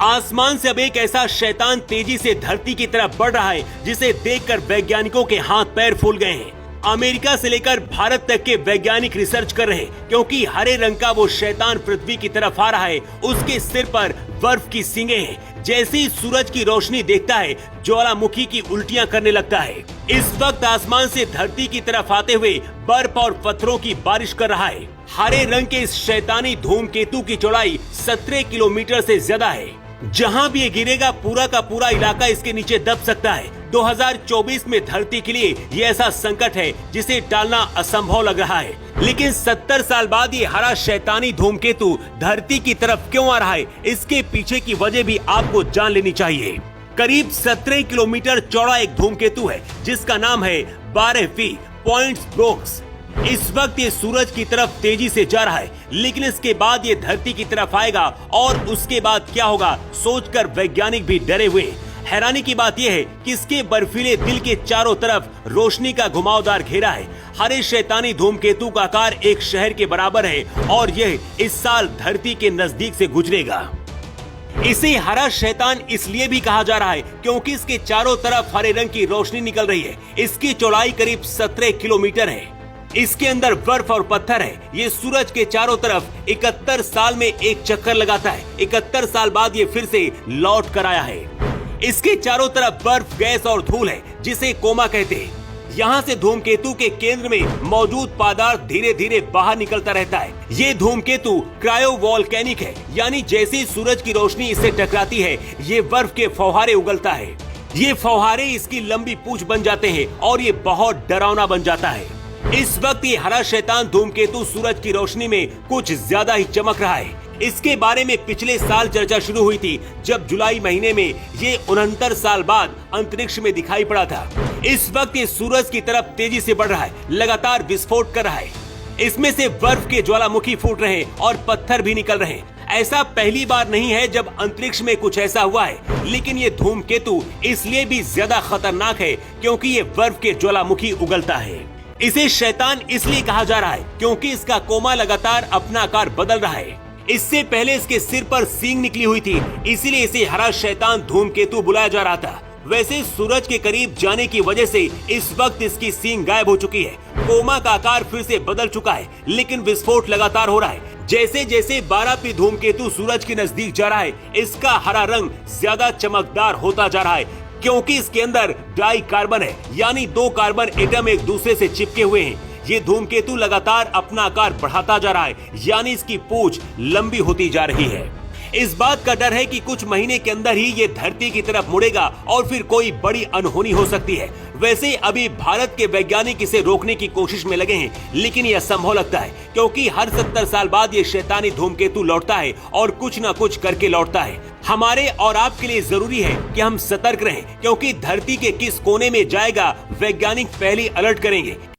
आसमान से अब एक ऐसा शैतान तेजी से धरती की तरफ बढ़ रहा है जिसे देखकर वैज्ञानिकों के हाथ पैर फूल गए हैं। अमेरिका से लेकर भारत तक के वैज्ञानिक रिसर्च कर रहे हैं क्योंकि हरे रंग का वो शैतान पृथ्वी की तरफ आ रहा है। उसके सिर पर बर्फ की सींगें हैं। जैसे ही सूरज की रोशनी देखता है ज्वालामुखी की उल्टियां करने लगता है। इस वक्त आसमान से धरती की तरफ आते हुए बर्फ और पत्थरों की बारिश कर रहा है। हरे रंग के इस शैतानी धूमकेतु की चौड़ाई 17 किलोमीटर से ज्यादा है। जहां भी ये गिरेगा पूरा का पूरा इलाका इसके नीचे दब सकता है। 2024 में धरती के लिए ये ऐसा संकट है जिसे टालना असंभव लग रहा है। लेकिन 70 साल बाद ये हरा शैतानी धूमकेतु धरती की तरफ क्यों आ रहा है, इसके पीछे की वजह भी आपको जान लेनी चाहिए। करीब 17 किलोमीटर चौड़ा एक धूमकेतु है जिसका नाम है 12V पॉइंट्स ब्रोक्स। इस वक्त ये सूरज की तरफ तेजी से जा रहा है, लेकिन इसके बाद ये धरती की तरफ आएगा और उसके बाद क्या होगा सोचकर वैज्ञानिक भी डरे हुए हैं। हैरानी की बात यह है कि इसके बर्फीले दिल के चारों तरफ रोशनी का घुमावदार घेरा है। हरे शैतानी धूमकेतु का आकार एक शहर के बराबर है और यह इस साल धरती के नजदीक से गुजरेगा। इसे हरा शैतान इसलिए भी कहा जा रहा है क्योंकि इसके चारों तरफ हरे रंग की रोशनी निकल रही है। इसकी चौड़ाई करीब 17 किलोमीटर है। इसके अंदर बर्फ और पत्थर है। ये सूरज के चारों तरफ 71 साल में एक चक्कर लगाता है। 71 साल बाद ये फिर से लौट कर आया है। इसके चारों तरफ बर्फ, गैस और धूल है जिसे कोमा कहते हैं। यहाँ से धूमकेतु के केंद्र में मौजूद पदार्थ धीरे धीरे बाहर निकलता रहता है। ये धूमकेतु क्रायोवोल्केनिक है, यानी जैसे ही सूरज की रोशनी इससे टकराती है ये बर्फ के फौहारे उगलता है। ये फौहारे इसकी लंबी पूंछ बन जाते हैं और ये बहुत डरावना बन जाता है। इस वक्त ये हरा शैतान धूमकेतु सूरज की रोशनी में कुछ ज्यादा ही चमक रहा है। इसके बारे में पिछले साल चर्चा शुरू हुई थी जब जुलाई महीने में ये 69 साल बाद अंतरिक्ष में दिखाई पड़ा था। इस वक्त ये सूरज की तरफ तेजी से बढ़ रहा है, लगातार विस्फोट कर रहा है। इसमें से बर्फ के ज्वालामुखी फूट रहे हैं और पत्थर भी निकल रहे हैं। ऐसा पहली बार नहीं है जब अंतरिक्ष में कुछ ऐसा हुआ है, लेकिन ये धूमकेतु इसलिए भी ज्यादा खतरनाक है क्योंकि ये बर्फ के ज्वालामुखी उगलता है। इसे शैतान इसलिए कहा जा रहा है क्योंकि इसका कोमा लगातार अपना आकार बदल रहा है। इससे पहले इसके सिर पर सींग निकली हुई थी, इसीलिए इसे हरा शैतान धूमकेतु बुलाया जा रहा था। वैसे सूरज के करीब जाने की वजह से इस वक्त इसकी सींग गायब हो चुकी है। कोमा का आकार फिर से बदल चुका है, लेकिन विस्फोट लगातार हो रहा है। जैसे जैसे 12P धूमकेतु सूरज के नजदीक जा रहा है इसका हरा रंग ज्यादा चमकदार होता जा रहा है क्योंकि इसके अंदर डाई कार्बन है, यानी 2 कार्बन एटम एक दूसरे से चिपके हुए हैं। ये धूमकेतु लगातार अपना आकार बढ़ाता जा रहा है, यानी इसकी पूंछ लंबी होती जा रही है। इस बात का डर है कि कुछ महीने के अंदर ही ये धरती की तरफ मुड़ेगा और फिर कोई बड़ी अनहोनी हो सकती है। वैसे अभी भारत के वैज्ञानिक इसे रोकने की कोशिश में लगे हैं, लेकिन यह असंभव लगता है क्योंकि हर 70 साल बाद ये शैतानी धूमकेतु लौटता है और कुछ न कुछ करके लौटता है। हमारे और आपके लिए जरूरी है कि हम सतर्क रहें क्योंकि धरती के किस कोने में जाएगा वैज्ञानिक पहले अलर्ट करेंगे।